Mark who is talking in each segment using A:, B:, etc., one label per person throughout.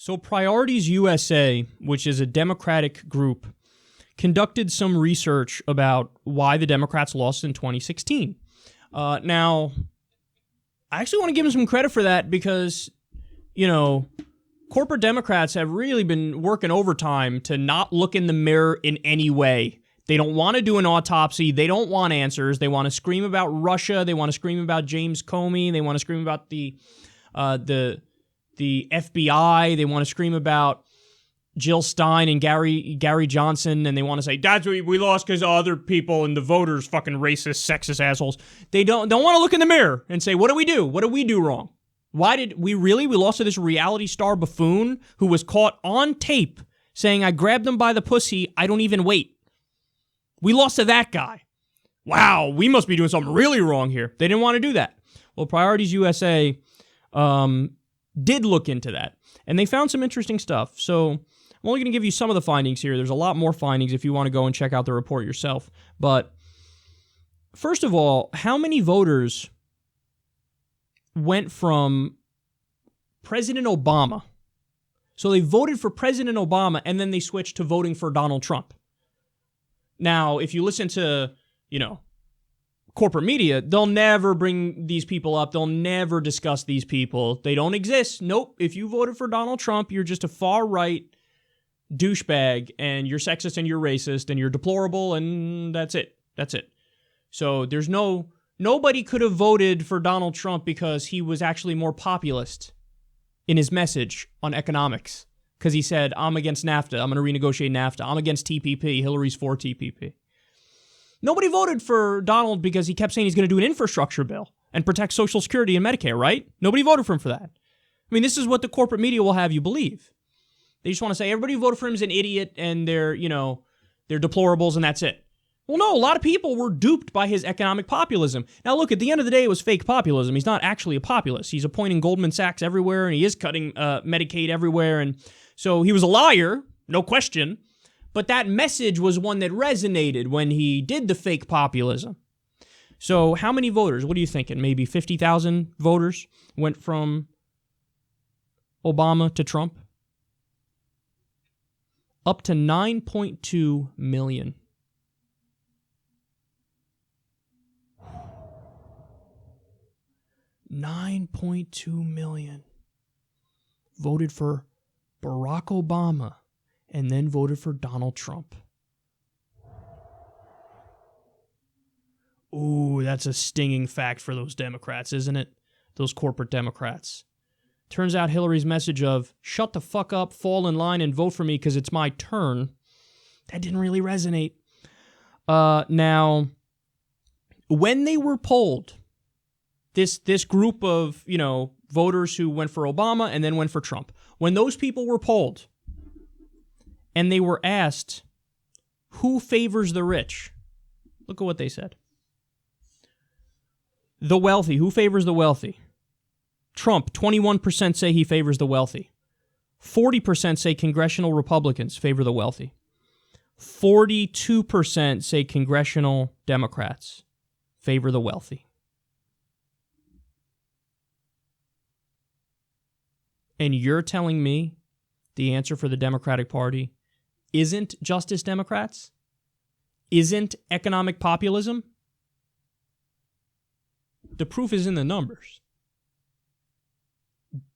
A: So Priorities USA, which is a Democratic group, conducted some research about why the Democrats lost in 2016. Now, I actually want to give them some credit for that because, corporate Democrats have really been working overtime to not look in the mirror in any way. They don't want to do an autopsy. They don't want answers. They want to scream about Russia. They want to scream about James Comey. They want to scream about the FBI. They want to scream about Jill Stein and Gary Johnson, and they want to say, that's what we lost because other people and the voters fucking racist, sexist assholes. They don't want to look in the mirror and say, what did we do? What did we do wrong? Why did we lost to this reality star buffoon who was caught on tape saying, I grabbed him by the pussy, I don't even wait. We lost to that guy. Wow, we must be doing something really wrong here. They didn't want to do that. Well, Priorities USA did look into that, and they found some interesting stuff. So I'm only going to give you some of the findings here. There's a lot more findings if you want to go and check out the report yourself. But first of all, how many voters went from President Obama? So they voted for President Obama, and then they switched to voting for Donald Trump. Now, if you listen to, corporate media, they'll never bring these people up. They'll never discuss these people. They don't exist. Nope. If you voted for Donald Trump, you're just a far-right douchebag, and you're sexist, and you're racist, and you're deplorable, and that's it. That's it. So there's nobody could have voted for Donald Trump because he was actually more populist in his message on economics. Because he said, I'm against NAFTA. I'm going to renegotiate NAFTA. I'm against TPP. Hillary's for TPP. Nobody voted for Donald because he kept saying he's going to do an infrastructure bill and protect Social Security and Medicare, right? Nobody voted for him for that. I mean, this is what the corporate media will have you believe. They just want to say everybody who voted for him is an idiot and they're deplorables and that's it. Well, no, a lot of people were duped by his economic populism. Now, look, at the end of the day, it was fake populism. He's not actually a populist. He's appointing Goldman Sachs everywhere, and he is cutting Medicaid everywhere. And so he was a liar, no question. But that message was one that resonated when he did the fake populism. So how many voters? What are you thinking? Maybe 50,000 voters went from Obama to Trump? Up to 9.2 million. $9.2 million voted for Barack Obama and then voted for Donald Trump. Ooh, that's a stinging fact for those Democrats, isn't it? Those corporate Democrats. Turns out Hillary's message of, shut the fuck up, fall in line, and vote for me because it's my turn, that didn't really resonate. Now, when they were polled, this group of, voters who went for Obama and then went for Trump, when those people were polled and they were asked, who favors the rich? Look at what they said. The wealthy. Who favors the wealthy? Trump, 21% say he favors the wealthy. 40% say congressional Republicans favor the wealthy. 42% say congressional Democrats favor the wealthy. And you're telling me the answer for the Democratic Party isn't Justice Democrats? Isn't economic populism? The proof is in the numbers.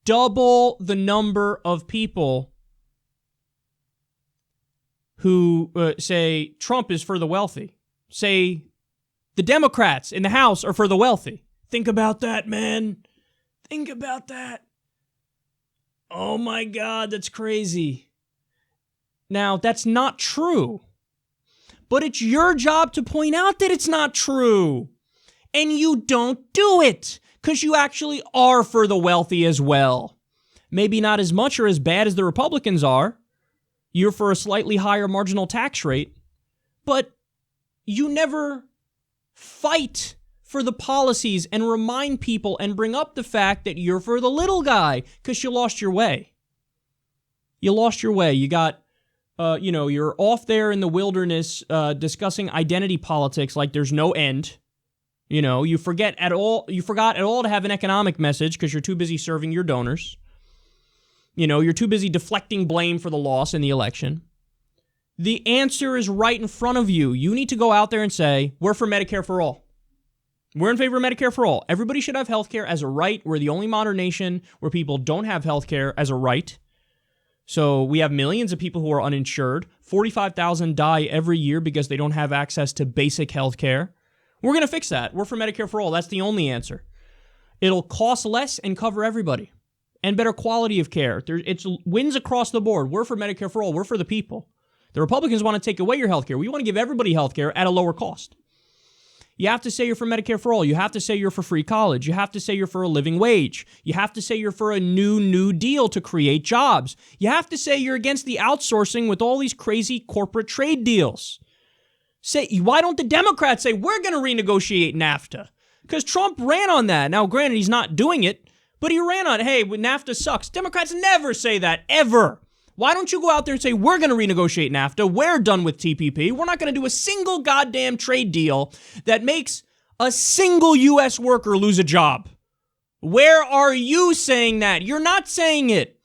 A: Double the number of people who say Trump is for the wealthy. Say the Democrats in the House are for the wealthy. Think about that, man. Think about that. Oh my God, that's crazy. Now, that's not true. But it's your job to point out that it's not true. And you don't do it because you actually are for the wealthy as well. Maybe not as much or as bad as the Republicans are. You're for a slightly higher marginal tax rate. But you never fight for the policies and remind people and bring up the fact that you're for the little guy because you lost your way. You lost your way. You got, you're off there in the wilderness discussing identity politics like there's no end. You forgot at all to have an economic message because you're too busy serving your donors. You're too busy deflecting blame for the loss in the election. The answer is right in front of you. You need to go out there and say, we're for Medicare for all. We're in favor of Medicare for all. Everybody should have health care as a right. We're the only modern nation where people don't have health care as a right. So we have millions of people who are uninsured. 45,000 die every year because they don't have access to basic health care. We're going to fix that. We're for Medicare for all. That's the only answer. It'll cost less and cover everybody. And better quality of care. It's wins across the board. We're for Medicare for all. We're for the people. The Republicans want to take away your health care. We want to give everybody health care at a lower cost. You have to say you're for Medicare for all. You have to say you're for free college. You have to say you're for a living wage. You have to say you're for a new deal to create jobs. You have to say you're against the outsourcing with all these crazy corporate trade deals. Why don't the Democrats say we're going to renegotiate NAFTA? Because Trump ran on that. Now, granted, he's not doing it, but he ran on, hey, NAFTA sucks. Democrats never say that, ever. Why don't you go out there and say, we're going to renegotiate NAFTA, we're done with TPP, we're not going to do a single goddamn trade deal that makes a single U.S. worker lose a job? Where are you saying that? You're not saying it.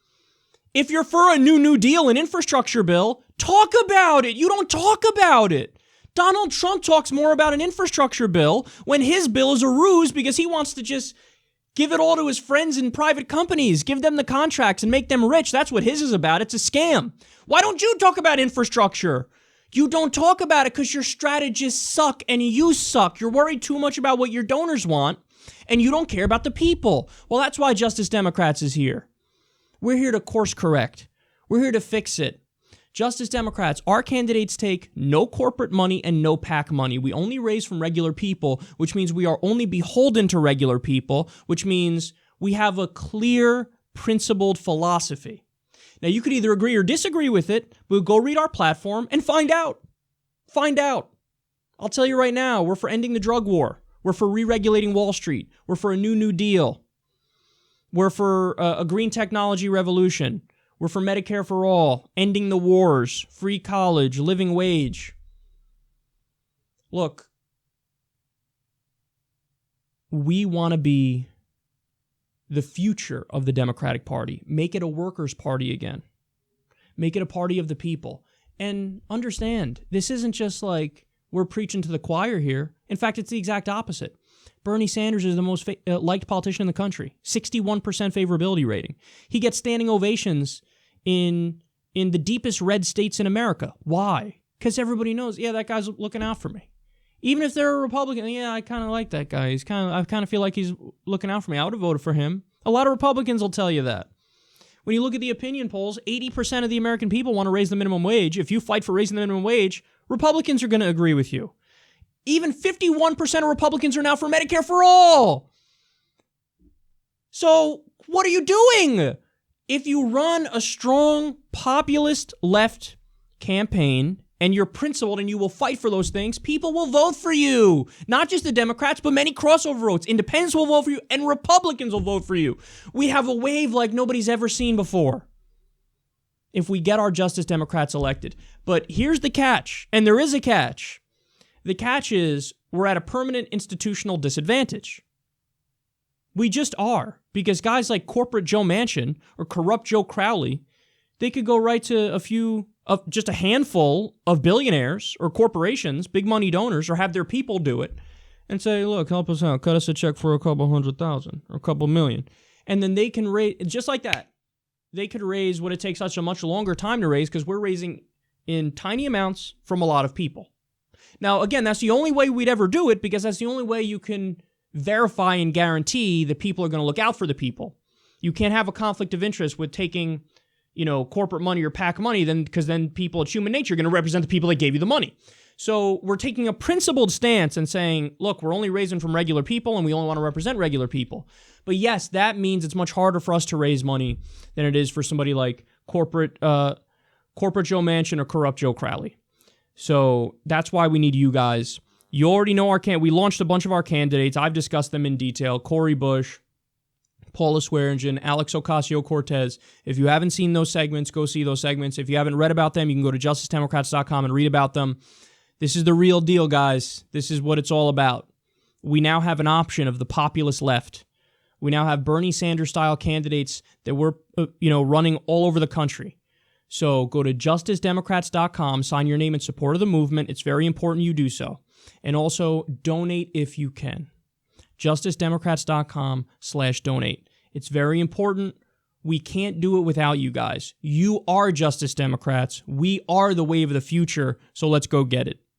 A: If you're for a new deal, an infrastructure bill, talk about it. You don't talk about it. Donald Trump talks more about an infrastructure bill when his bill is a ruse because he wants to just give it all to his friends in private companies, give them the contracts and make them rich. That's what his is about. It's a scam. Why don't you talk about infrastructure? You don't talk about it because your strategists suck and you suck. You're worried too much about what your donors want and you don't care about the people. Well, that's why Justice Democrats is here. We're here to course correct. We're here to fix it. Justice Democrats, our candidates take no corporate money and no PAC money. We only raise from regular people, which means we are only beholden to regular people, which means we have a clear, principled philosophy. Now, you could either agree or disagree with it, but go read our platform and find out. Find out. I'll tell you right now, we're for ending the drug war. We're for re-regulating Wall Street. We're for a new deal. We're for a green technology revolution. We're for Medicare for all, ending the wars, free college, living wage. Look, we want to be the future of the Democratic Party. Make it a workers' party again. Make it a party of the people. And understand, this isn't just like we're preaching to the choir here. In fact, it's the exact opposite. Bernie Sanders is the most liked politician in the country. 61% favorability rating. He gets standing ovations in the deepest red states in America. Why? Because everybody knows, yeah, that guy's looking out for me. Even if they're a Republican, yeah, I kind of like that guy. I kind of feel like he's looking out for me. I would have voted for him. A lot of Republicans will tell you that. When you look at the opinion polls, 80% of the American people want to raise the minimum wage. If you fight for raising the minimum wage, Republicans are going to agree with you. Even 51% of Republicans are now for Medicare for all. So what are you doing? If you run a strong populist left campaign and you're principled and you will fight for those things, people will vote for you. Not just the Democrats, but many crossover votes. Independents will vote for you and Republicans will vote for you. We have a wave like nobody's ever seen before if we get our Justice Democrats elected. But here's the catch, and there is a catch. The catch is we're at a permanent institutional disadvantage. We just are, because guys like corporate Joe Manchin or corrupt Joe Crowley, they could go right to just a handful of billionaires or corporations, big money donors, or have their people do it and say, look, help us out. Cut us a check for a couple 100,000 or a couple million. And then they can raise, just like that, they could raise what it takes such a much longer time to raise because we're raising in tiny amounts from a lot of people. Now, again, that's the only way we'd ever do it because that's the only way you can verify and guarantee that people are going to look out for the people. You can't have a conflict of interest with taking, corporate money or PAC money, because then people, it's human nature, are going to represent the people that gave you the money. So we're taking a principled stance and saying, look, we're only raising from regular people and we only want to represent regular people. But yes, that means it's much harder for us to raise money than it is for somebody like corporate Joe Manchin or corrupt Joe Crowley. So that's why we need you guys. You already know we launched a bunch of our candidates. I've discussed them in detail. Cori Bush, Paula Swearingen, Alex Ocasio-Cortez. If you haven't seen those segments, go see those segments. If you haven't read about them, you can go to justicedemocrats.com and read about them. This is the real deal, guys. This is what it's all about. We now have an option of the populist left, We now have Bernie Sanders-style candidates that we're, running all over the country. So go to justicedemocrats.com, sign your name in support of the movement. It's very important you do so. And also donate if you can. justicedemocrats.com/donate. It's very important. We can't do it without you guys. You are Justice Democrats. We are the wave of the future, so let's go get it.